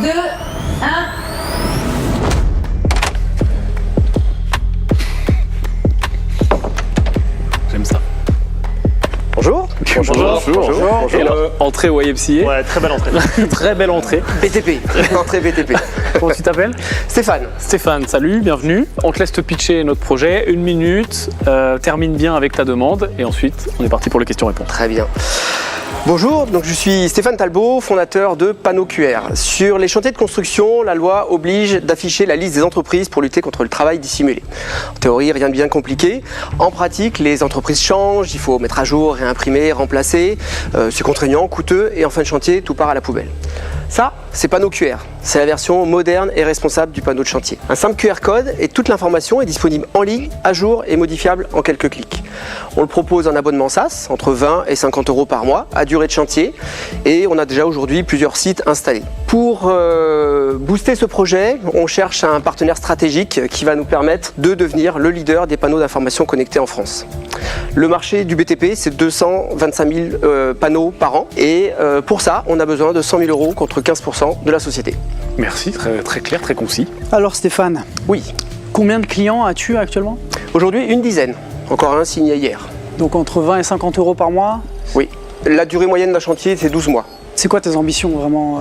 2, 1. J'aime ça. Bonjour. Bonjour. Et alors, entrée au YMCA. Ouais, très belle entrée. Très belle entrée. BTP, entrée BTP. Comment tu t'appelles? Stéphane. Stéphane, salut, bienvenue. On te laisse te pitcher notre projet, 1 minute, termine bien avec ta demande et ensuite on est parti pour les questions-réponses. Très bien. Bonjour, donc je suis Stéphane Talbot, fondateur de Panneau QR. Sur les chantiers de construction, la loi oblige d'afficher la liste des entreprises pour lutter contre le travail dissimulé. En théorie, rien de bien compliqué. En pratique, les entreprises changent, il faut mettre à jour, réimprimer, remplacer. C'est contraignant, coûteux et en fin de chantier, tout part à la poubelle. Ça, c'est Panneau QR. C'est la version moderne et responsable du panneau de chantier. Un simple QR code et toute l'information est disponible en ligne, à jour et modifiable en quelques clics. On le propose en abonnement SaaS, entre 20 et 50 € par mois, à durée de chantier. Et on a déjà aujourd'hui plusieurs sites installés. Pour booster ce projet, on cherche un partenaire stratégique qui va nous permettre de devenir le leader des panneaux d'information connectés en France. Le marché du BTP, c'est 225 000 panneaux par an. Et pour ça, on a besoin de 100 000 € contre 15% de la société. Merci, très clair, très concis. Alors Stéphane, Oui, combien de clients as-tu actuellement? aujourd'hui une dizaine. Encore un signé hier. Donc entre 20 et 50 € par mois. Oui. La durée moyenne d'un chantier, c'est 12 mois. C'est quoi tes ambitions vraiment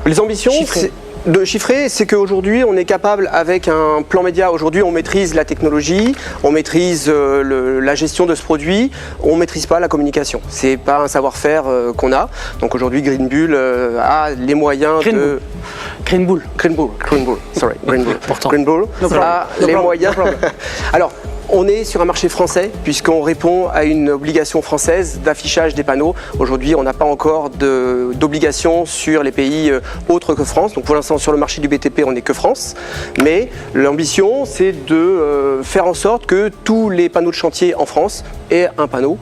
Les ambitions Chiffrées. de chiffrer, c'est qu'aujourd'hui, on est capable, avec un plan média, aujourd'hui, on maîtrise la technologie, on maîtrise la gestion de ce produit, on ne maîtrise pas la communication. C'est pas un savoir-faire qu'on a. Donc aujourd'hui, Green Bull a les moyens de... Green Bull. Green Bull, sorry, Green Bull. Pourtant. Green Bull No problem. a No les problem. moyens. No problem. Alors, on est sur un marché français puisqu'on répond à une obligation française d'affichage des panneaux. Aujourd'hui, on n'a pas encore d'obligation sur les pays autres que France. Donc pour l'instant, sur le marché du BTP, on n'est que France. Mais l'ambition, c'est de faire en sorte que tous les panneaux de chantier en France aient un panneau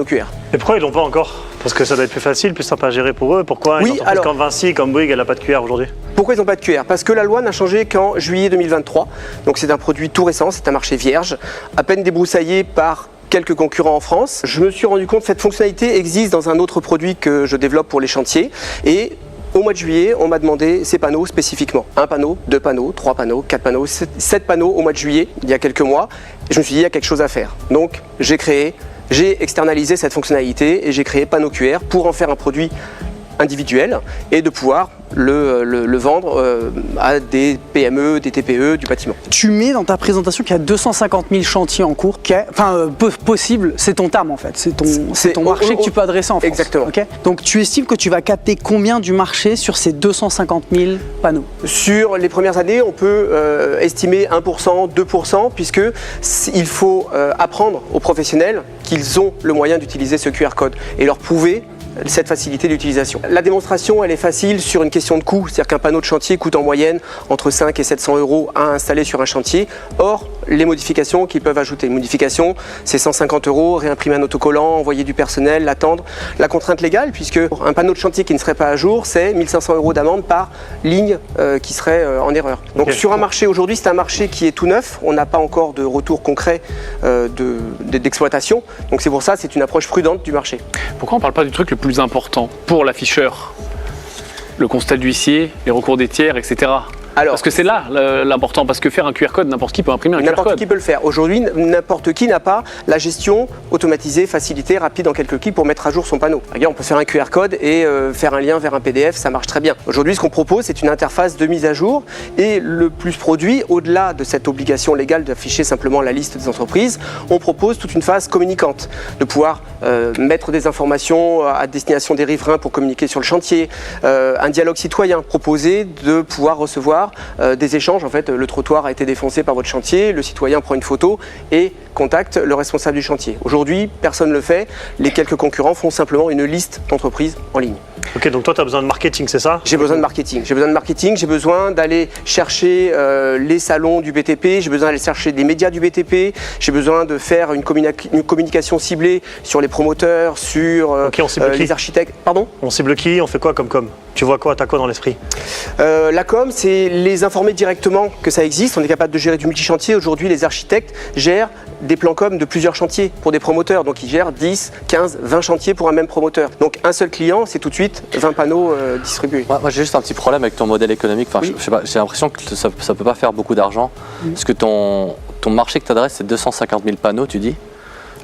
QR. Et pourquoi ils l'ont pas encore? Parce que ça doit être plus facile, plus simple à gérer pour eux. Pourquoi Oui, une entreprise alors- comme Vinci, comme Bouygues, elle n'a pas de QR aujourd'hui? Pourquoi ils n'ont pas de QR? Parce que la loi n'a changé qu'en juillet 2023. Donc c'est un produit tout récent, c'est un marché vierge, à peine débroussaillé par quelques concurrents en France. Je me suis rendu compte que cette fonctionnalité existe dans un autre produit que je développe pour les chantiers. Et au mois de juillet, on m'a demandé ces panneaux spécifiquement. 1 panneau, 2 panneaux, 3 panneaux, 4 panneaux, 7 panneaux au mois de juillet, il y a quelques mois. Et je me suis dit, il y a quelque chose à faire. Donc j'ai externalisé cette fonctionnalité et j'ai créé Panneau QR pour en faire un produit individuel et de pouvoir le vendre à des PME, des TPE, du bâtiment. Tu mets dans ta présentation qu'il y a 250 000 chantiers en cours. Possible, c'est ton terme en fait. C'est ton marché que tu peux adresser en France. Exactement. Ok. Donc tu estimes que tu vas capter combien du marché sur ces 250 000 panneaux? Sur les premières années, on peut estimer 1%, 2%, puisqu'il faut apprendre aux professionnels qu'ils ont le moyen d'utiliser ce QR code et leur prouver cette facilité d'utilisation. La démonstration, elle est facile sur une question de coût, c'est-à-dire qu'un panneau de chantier coûte en moyenne entre 5 et 700 € à installer sur un chantier. Or, les modifications qu'ils peuvent ajouter. Une modification, c'est 150 €, réimprimer un autocollant, envoyer du personnel, l'attendre. La contrainte légale, puisque un panneau de chantier qui ne serait pas à jour, c'est 1 500 € d'amende par ligne qui serait en erreur. Donc Ok. sur un marché, aujourd'hui, c'est un marché qui est tout neuf, on n'a pas encore de retour concret d'exploitation. Donc c'est pour ça, c'est une approche prudente du marché. Pourquoi on ne parle pas du truc le plus important pour l'afficheur? Le constat de l'huissier, les recours des tiers, etc. Alors, Parce que c'est là l'important, parce que faire un QR code, n'importe qui peut imprimer un QR n'importe code. qui peut le faire. Aujourd'hui, n'importe qui n'a pas la gestion automatisée, facilitée, rapide en quelques clics pour mettre à jour son panneau. Regarde, on peut faire un QR code et faire un lien vers un PDF, ça marche très bien. Aujourd'hui, ce qu'on propose, c'est une interface de mise à jour et le plus produit, au-delà de cette obligation légale d'afficher simplement la liste des entreprises, on propose toute une phase communicante, de pouvoir mettre des informations à destination des riverains pour communiquer sur le chantier, un dialogue citoyen, proposer de pouvoir recevoir des échanges. En fait, le trottoir a été défoncé par votre chantier, le citoyen prend une photo et contacte le responsable du chantier. Aujourd'hui, personne ne le fait. Les quelques concurrents font simplement une liste d'entreprises en ligne. Ok, donc toi, tu as besoin de marketing, c'est ça? J'ai besoin de marketing. J'ai besoin d'aller chercher les salons du BTP, j'ai besoin d'aller chercher des médias du BTP, j'ai besoin de faire une communication ciblée sur les promoteurs, sur Ok, on cible qui? les architectes. Pardon? On cible qui? On fait quoi comme com? Tu vois quoi, t'as quoi dans l'esprit? La com, c'est les informer directement que ça existe. On est capable de gérer du multi-chantier. Aujourd'hui, les architectes gèrent des plans com de plusieurs chantiers pour des promoteurs. Donc, ils gèrent 10, 15, 20 chantiers pour un même promoteur. Donc, un seul client, c'est tout de suite 20 panneaux distribués. Moi, j'ai juste un petit problème avec ton modèle économique. Enfin, Oui. je sais pas, j'ai l'impression que ça ne peut pas faire beaucoup d'argent. Parce que ton marché que tu adresses, c'est 250 000 panneaux, tu dis.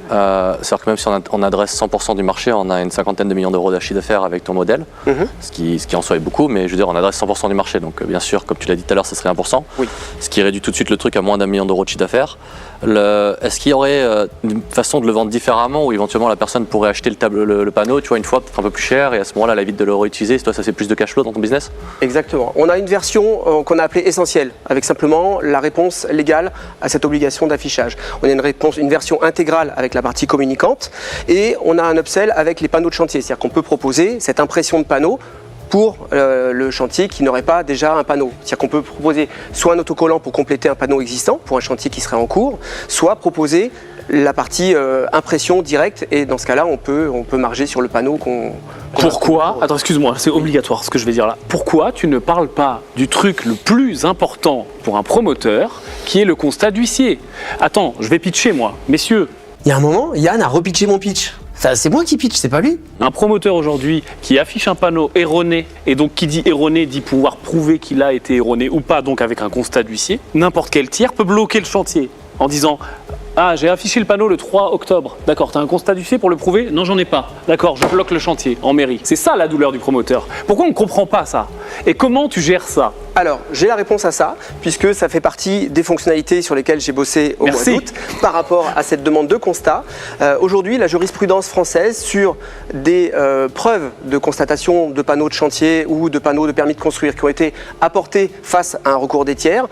C'est-à-dire que même si on adresse 100% du marché, on a une cinquantaine de millions d'euros de chiffre d'affaires avec ton modèle, ce qui en soi est beaucoup, mais je veux dire, on adresse 100% du marché. Donc bien sûr, comme tu l'as dit tout à l'heure, ça serait 1%, Oui. ce qui réduit tout de suite le truc à moins d'1 million d'euros de chiffre d'affaires. Est-ce qu'il y aurait une façon de le vendre différemment où éventuellement la personne pourrait acheter le panneau, tu vois, une fois peut-être un peu plus cher et à ce moment-là, elle évite de le réutiliser. Toi, ça c'est plus de cash flow dans ton business? Exactement. On a une version qu'on a appelée essentielle, avec simplement la réponse légale à cette obligation d'affichage. On a une version intégrale avec la partie communicante et on a un upsell avec les panneaux de chantier. C'est-à-dire qu'on peut proposer cette impression de panneau pour le chantier qui n'aurait pas déjà un panneau. C'est-à-dire qu'on peut proposer soit un autocollant pour compléter un panneau existant pour un chantier qui serait en cours, soit proposer la partie impression directe et dans ce cas-là, on peut marger sur le panneau qu'on Pourquoi, attends, excuse-moi, c'est obligatoire ce que je vais dire là. Pourquoi tu ne parles pas du truc le plus important pour un promoteur, qui est le constat d'huissier? Attends, je vais pitcher moi. Messieurs, Il y a un moment, Yann a repitché mon pitch. Enfin, c'est moi qui pitch, c'est pas lui. un promoteur aujourd'hui qui affiche un panneau erroné, et donc qui dit erroné dit pouvoir prouver qu'il a été erroné ou pas, donc avec un constat d'huissier, n'importe quel tiers peut bloquer le chantier en disant ah, j'ai affiché le panneau le 3 octobre. D'accord, t'as un constat d'huissier pour le prouver? Non, j'en ai pas. D'accord, je bloque le chantier en mairie. C'est ça la douleur du promoteur. Pourquoi on ne comprend pas ça? Et comment tu gères ça? Alors, j'ai la réponse à ça, puisque ça fait partie des fonctionnalités sur lesquelles j'ai bossé au mois d'août par rapport à cette demande de constat. Aujourd'hui, la jurisprudence française sur des preuves de constatation de panneaux de chantier ou de panneaux de permis de construire qui ont été apportés face à un recours des tiers,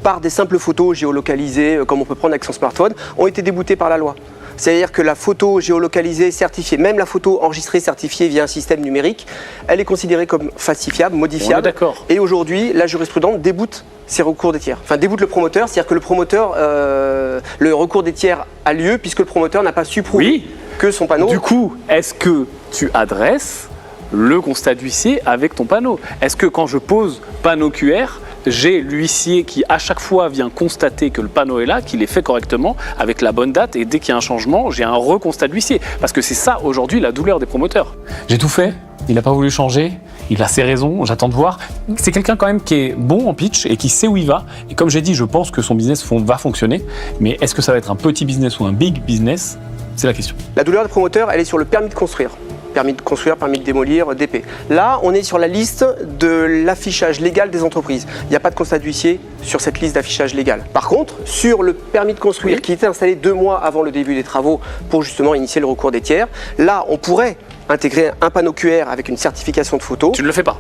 par des simples photos géolocalisées, comme on peut prendre avec son smartphone, ont été déboutées par la loi. C'est-à-dire que la photo géolocalisée, certifiée, même la photo enregistrée, certifiée via un système numérique, elle est considérée comme falsifiable, modifiable. D'accord. Et aujourd'hui, la jurisprudence déboute ces recours des tiers. Enfin, déboute le promoteur, c'est-à-dire que le promoteur, le recours des tiers a lieu puisque le promoteur n'a pas su prouver que son panneau... Du coup, est-ce que tu adresses le constat d'huissier avec ton panneau? Est-ce que quand je pose panneau QR, j'ai l'huissier qui à chaque fois vient constater que le panneau est là, qu'il est fait correctement, avec la bonne date, et dès qu'il y a un changement, j'ai un reconstat d'huissier? Parce que c'est ça aujourd'hui la douleur des promoteurs. J'ai tout fait, il n'a pas voulu changer, il a ses raisons, j'attends de voir. C'est quelqu'un quand même qui est bon en pitch et qui sait où il va. Et comme j'ai dit, je pense que son business va fonctionner. Mais est-ce que ça va être un petit business ou un big business? C'est la question. La douleur des promoteurs, elle est sur le permis de construire. Permis de construire, permis de démolir, DP. Là, on est sur la liste de l'affichage légal des entreprises. Il n'y a pas de constat d'huissier sur cette liste d'affichage légal. Par contre, sur le permis de construire qui était installé 2 mois avant le début des travaux pour justement initier le recours des tiers, là, on pourrait intégrer un panneau QR avec une certification de photo. Tu ne le fais pas?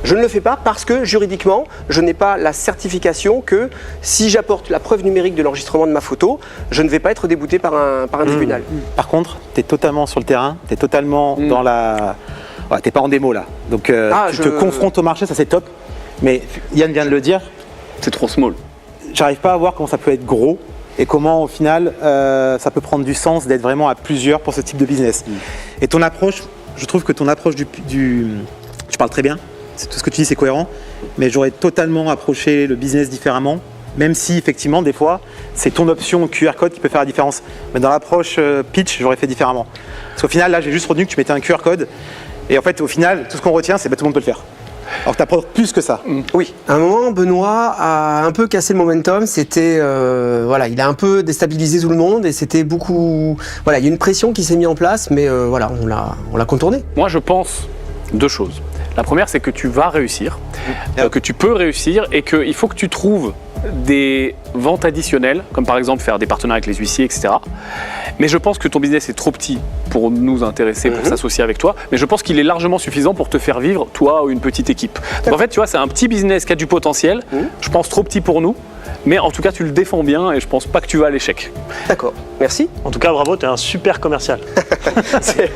Je ne le fais pas parce que juridiquement, je n'ai pas la certification que si j'apporte la preuve numérique de l'enregistrement de ma photo, je ne vais pas être débouté par un tribunal. Par contre, tu es totalement sur le terrain, tu es totalement dans la... Ouais, t'es pas en démo là. Donc tu te confrontes au marché, ça c'est top. Mais Yann vient de le dire, C'est trop small. j'arrive pas à voir comment ça peut être gros et comment au final ça peut prendre du sens d'être vraiment à plusieurs pour ce type de business. Et ton approche, je trouve que ton approche tu parles très bien. Tout ce que tu dis c'est cohérent, mais j'aurais totalement approché le business différemment, même si effectivement des fois c'est ton option QR code qui peut faire la différence. Mais dans l'approche pitch, j'aurais fait différemment. Parce qu'au final là j'ai juste retenu que tu mettais un QR code et en fait au final tout ce qu'on retient c'est tout le monde peut le faire. Alors que tu apportes plus que ça. Oui. À un moment, Benoît a un peu cassé le momentum. C'était, voilà, il a un peu déstabilisé tout le monde et c'était beaucoup. Voilà, il y a une pression qui s'est mise en place, mais voilà, on l'a contourné. Moi, je pense 2 choses. La première, c'est que tu vas réussir, que tu peux réussir et qu'il faut que tu trouves des ventes additionnelles, comme par exemple faire des partenariats avec les huissiers, etc. Mais je pense que ton business est trop petit pour nous intéresser, pour s'associer avec toi. Mais je pense qu'il est largement suffisant pour te faire vivre, toi ou une petite équipe. Donc en fait, tu vois, c'est un petit business qui a du potentiel. Je pense trop petit pour nous. Mais en tout cas, tu le défends bien et je pense pas que tu vas à l'échec. D'accord, merci. En tout cas, bravo, t'es un super commercial.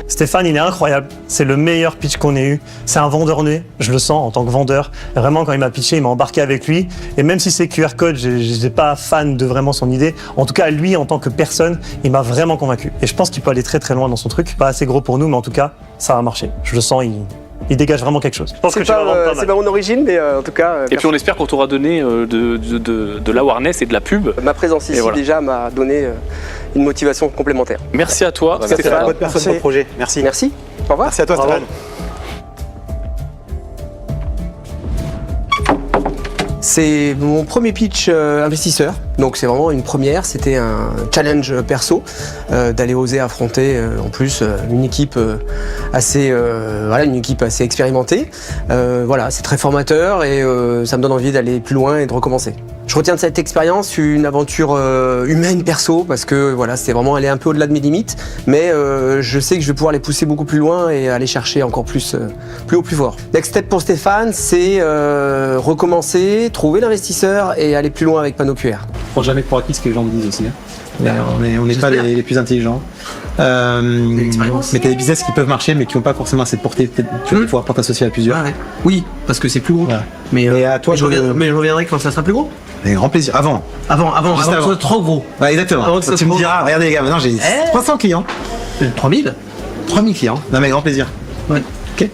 Stéphane, il est incroyable. C'est le meilleur pitch qu'on ait eu. C'est un vendeur né, je le sens en tant que vendeur. Vraiment, quand il m'a pitché, il m'a embarqué avec lui. Et même si c'est QR code, je n'étais pas fan de vraiment son idée. En tout cas, lui, en tant que personne, il m'a vraiment convaincu. Et je pense qu'il peut aller très très loin dans son truc. Pas assez gros pour nous, mais en tout cas, ça a marché. Je le sens, il dégage vraiment quelque chose. Je pense que tu vas vendre pas C'est mal. pas mon origine, mais en tout cas. Et puis on espère qu'on t'aura donné de l'awareness et de la pub. Ma présence ici voilà. déjà m'a donné une motivation complémentaire. Merci à toi, Merci. Stéphane. Bonne personne pour le projet. Merci. Merci. Au revoir. Merci à toi, Bravo. Stéphane. C'est mon premier pitch investisseur, donc c'est vraiment une première. C'était un challenge perso d'aller oser affronter en plus une équipe assez expérimentée. Voilà, c'est très formateur et ça me donne envie d'aller plus loin et de recommencer. Je retiens de cette expérience une aventure humaine perso parce que voilà, c'était vraiment aller un peu au-delà de mes limites, mais je sais que je vais pouvoir les pousser beaucoup plus loin et aller chercher encore plus haut, plus fort. Next step pour Stéphane, c'est recommencer, trouver l'investisseur et aller plus loin avec Panneau QR. Prends jamais pour acquis ce que les gens me disent aussi. Hein. On n'est pas les plus intelligents. Mais t'as des business qui peuvent marcher mais qui n'ont pas forcément assez de portée. Tu vas pouvoir t'associer à plusieurs. Ouais. Oui, parce que c'est plus gros. Voilà. Mais à toi, je reviendrai quand ça sera plus gros. Avec grand plaisir. Avant. Avant que Juste ce avant. soit trop gros. Ouais, exactement. Avant que ça Tu soit me trop diras, regardez les gars, maintenant j'ai 300 clients. 3000 3000 clients. Non mais grand plaisir. Ouais. Ok.